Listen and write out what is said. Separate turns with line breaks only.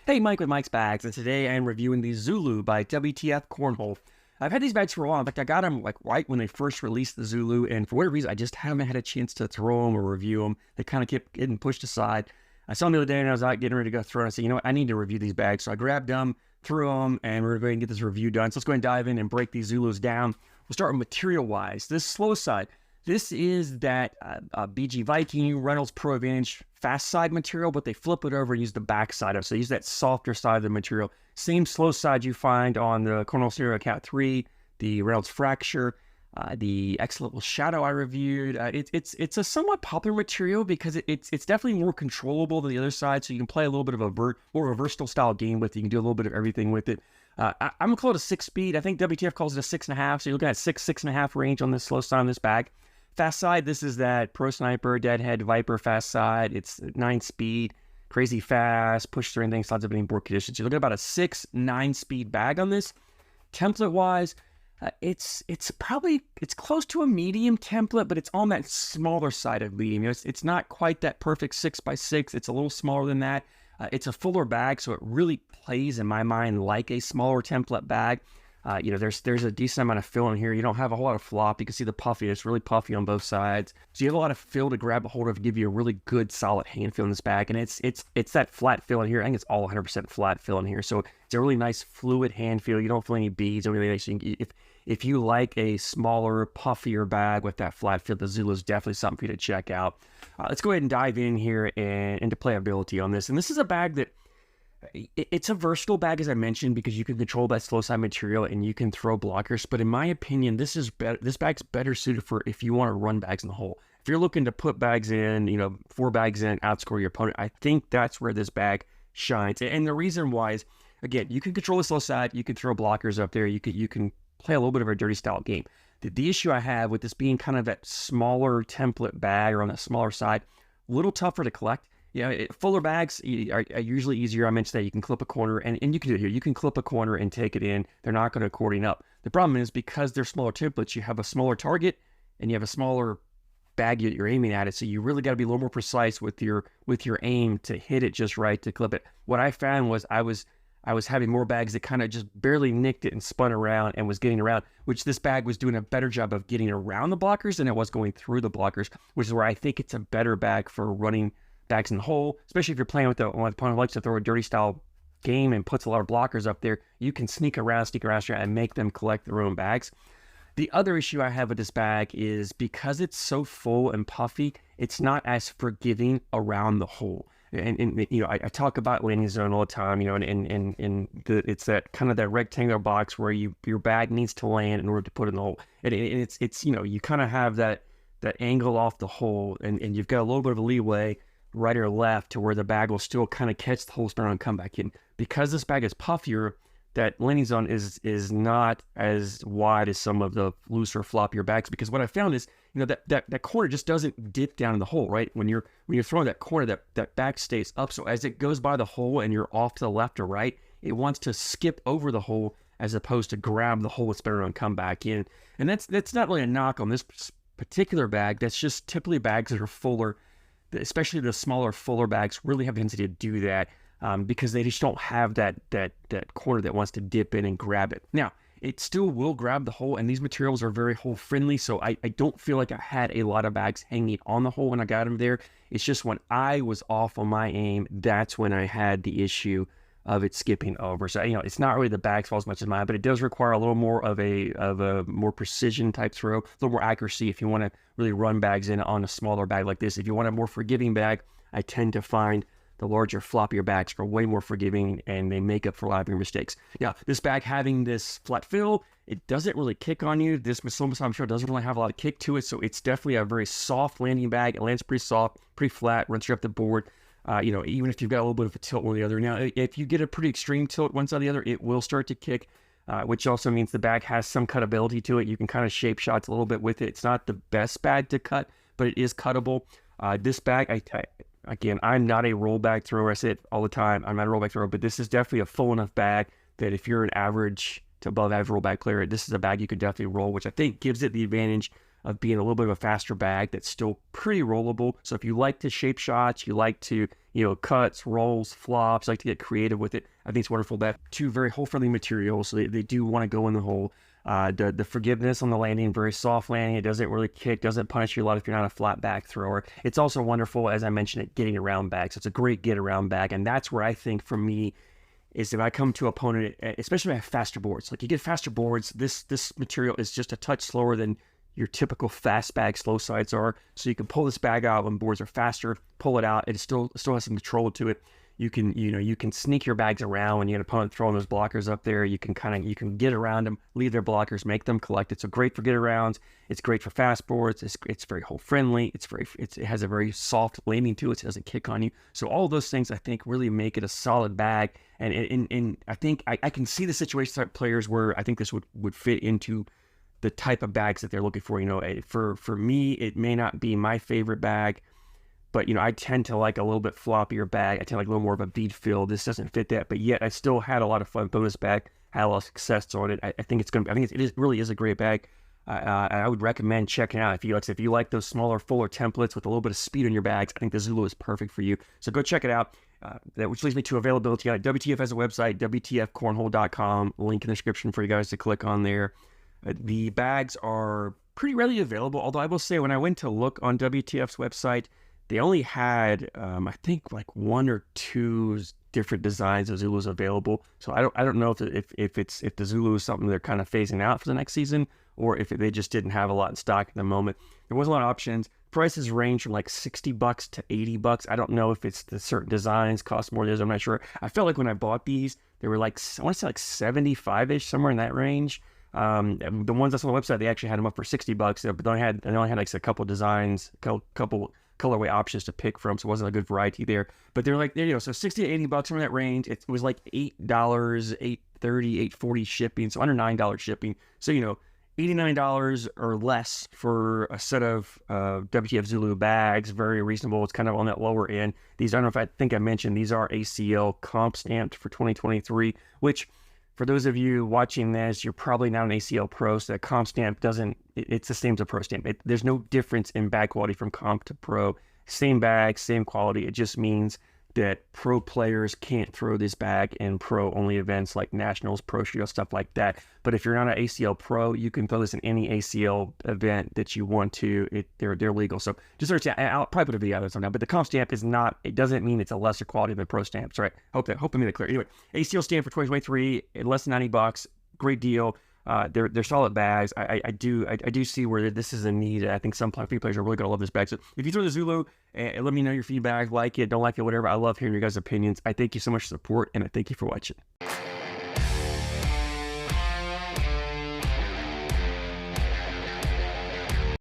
Hey, Mike with Mike's Bags, and today I am reviewing the Zulu by WTF Cornhole. I've had these bags for a while. In fact, I got them like right when they first released the Zulu, and for whatever reason, I just haven't had a chance to throw them or review them. They kind of kept getting pushed aside. I saw them the other day, and I was out getting ready to go throw them. I said, you know what, I need to review these bags. So I grabbed them, threw them, and we're going to get this review done. So let's go ahead and dive in and break these Zulus down. We'll start with material-wise. This slow side. This is that BG Viking Reynolds Pro Advantage fast side material, but they flip it over and use the back side of it. So use that softer side of the material. Same slow side you find on the Cornhole Serial Cat 3, the Reynolds Fracture, the X-Level Shadow I reviewed. It's a somewhat popular material because it's definitely more controllable than the other side, so you can play a little bit of a more versatile style game with it. You can do a little bit of everything with it. I'm going to call it a 6-speed. I think WTF calls it a 6.5, so you're looking at 6.5 range on this slow side on this bag. Fast side, this is that Pro Sniper, Deadhead, Viper fast side. It's 9-speed, crazy fast, push through anything, slides up any board conditions. You're looking at about a 6-9-speed bag on this. Template-wise, it's close to a medium template, but it's on that smaller side of medium. It's not quite that perfect 6x6. It's a little smaller than that. It's a fuller bag, so it really plays, in my mind, like a smaller template bag. There's a decent amount of fill in here. You don't have a whole lot of flop. You can see the puffy. It's really puffy on both sides. So you have a lot of fill to grab a hold of, give you a really good, solid hand feel in this bag. And it's that flat fill in here. I think it's all 100% flat fill in here. So it's a really nice, fluid hand feel. You don't feel any beads or anything. If you like a smaller, puffier bag with that flat feel, the Zulu is definitely something for you to check out. Let's go ahead and dive in here and into playability on this. And this is a bag that it's a versatile bag, as I mentioned, because you can control that slow side material and you can throw blockers. But in my opinion, this bag's better suited for if you want to run bags in the hole. If you're looking to put bags in, 4 bags in, outscore your opponent, I think that's where this bag shines. And the reason why is, again, you can control the slow side, you can throw blockers up there, you can play a little bit of a dirty style game. The issue I have with this being kind of that smaller template bag or on the smaller side, a little tougher to collect. Fuller bags are usually easier. I mentioned that you can clip a corner, and you can do it here. You can clip a corner and take it in. They're not going to accordion up. The problem is because they're smaller templates, you have a smaller target and you have a smaller bag you're aiming at it. So you really got to be a little more precise with your aim to hit it just right to clip it. What I found was I was having more bags that kind of just barely nicked it and spun around and was getting around, which this bag was doing a better job of getting around the blockers than it was going through the blockers, which is where I think it's a better bag for running bags in the hole, especially if you're playing with one opponent who likes to throw a dirty style game and puts a lot of blockers up there. You can sneak around and make them collect their own bags. The other issue I have with this bag is because it's so full and puffy, it's not as forgiving around the hole. And I talk about landing zone all the time, it's that kind of that rectangular box where your bag needs to land in order to put it in the hole. And it's you kind of have that angle off the hole, and you've got a little bit of a leeway right or left to where the bag will still kind of catch the whole spin and come back in. Because this bag is puffier, that landing zone is not as wide as some of the looser, floppier bags. Because what I found is, that corner just doesn't dip down in the hole, right? When you're throwing that corner, that bag stays up. So as it goes by the hole and you're off to the left or right, it wants to skip over the hole as opposed to grab the hole with spinner and come back in. And that's not really a knock on this particular bag. That's just typically bags that are fuller. Especially the smaller, fuller bags really have a tendency to do that because they just don't have that corner that wants to dip in and grab it. Now, it still will grab the hole, and these materials are very hole friendly, so I don't feel like I had a lot of bags hanging on the hole when I got them there. It's just when I was off on my aim, that's when I had the issue of it skipping over. So, it's not really the bag's fault as much as mine, but it does require a little more of a more precision type throw, a little more accuracy if you want to really run bags in on a smaller bag like this. If you want a more forgiving bag, I tend to find the larger, floppier bags are way more forgiving, and they make up for a lot of your mistakes. Now, this bag having this flat fill, it doesn't really kick on you. This Missile, I'm sure, doesn't really have a lot of kick to it, so it's definitely a very soft landing bag. It lands pretty soft, pretty flat, runs straight up the board. Even if you've got a little bit of a tilt one or the other. Now, if you get a pretty extreme tilt one side or the other, it will start to kick, which also means the bag has some cutability to it. You can kind of shape shots a little bit with it. It's not the best bag to cut, but it is cuttable. This bag, again, I'm not a roll bag thrower. I say it all the time. I'm not a roll bag thrower, but this is definitely a full enough bag that if you're an average to above average roll bag player, this is a bag you could definitely roll, which I think gives it the advantage of being a little bit of a faster bag that's still pretty rollable. So if you like to shape shots, you like to, cuts, rolls, flops, like to get creative with it, I think it's wonderful. That two very hole-friendly materials, so they do want to go in the hole. The forgiveness on the landing, very soft landing. It doesn't really kick, doesn't punish you a lot if you're not a flat back thrower. It's also wonderful, as I mentioned, at getting around bags. So it's a great get around bag, and that's where I think for me is if I come to an opponent, especially if I have faster boards. Like you get faster boards, this material is just a touch slower than your typical fast bag slow sides are. So you can pull this bag out when boards are faster, pull it out. It still has some control to it. You can sneak your bags around when you get an opponent throwing those blockers up there. You can get around them, leave their blockers, make them collect it. So great for get arounds. It's great for fast boards. It's very hole friendly. It has a very soft landing to it. So it doesn't kick on you. So all those things I think really make it a solid bag. And I think I can see the situation type players where I think this would fit into the type of bags that they're looking for. For me, it may not be my favorite bag, but, I tend to like a little bit floppier bag. I tend to like a little more of a bead feel. This doesn't fit that, but yet I still had a lot of fun with this bag. Had a lot of success on it. I think it really is a great bag. I would recommend checking it out. If you like those smaller, fuller templates with a little bit of speed on your bags, I think the Zulu is perfect for you. So go check it out. Which leads me to availability. WTF has a website, WTFcornhole.com. Link in the description for you guys to click on there. The bags are pretty readily available, although I will say when I went to look on WTF's website, they only had, I think, like one or two different designs of Zulus available. So I don't know if the Zulu is something they're kind of phasing out for the next season, or if they just didn't have a lot in stock at the moment. There wasn't a lot of options. Prices range from like $60 to $80. I don't know if it's the certain designs cost more than others. I'm not sure. I felt like when I bought these, they were like, I want to say like 75-ish, somewhere in that range. The ones that's on the website, they actually had them up for $60, but they only had like a couple designs, couple colorway options to pick from, so it wasn't a good variety there. But they're like, so $60 to $80 from that range. It was like $8, $8.30, $8.40 shipping, so under $9 shipping. So $89 or less for a set of WTF Zulu bags, very reasonable. It's kind of on that lower end. These, I don't know if I think I mentioned, these are ACL comp stamped for 2023, which for those of you watching this, you're probably not an ACL pro, so that comp stamp it's the same as a pro stamp. There's no difference in bag quality from comp to pro. Same bag, same quality. It just means that pro players can't throw this bag in pro-only events like Nationals, Pro Shootout, stuff like that. But if you're not an ACL pro, you can throw this in any ACL event that you want to. They're legal. So just search it. I'll probably put a video out sometime. But the comp stamp is not, it doesn't mean it's a lesser quality than pro stamps, right? Hope I made it clear. Anyway, ACL stamp for 2023, less than $90. Great deal. They're solid bags. I do see where this is a need. I think some few players are really gonna love this bag. So if you throw the Zulu, let me know your feedback, like it, don't like it, whatever. I love hearing your guys' opinions. I thank you so much for the support, and I thank you for watching.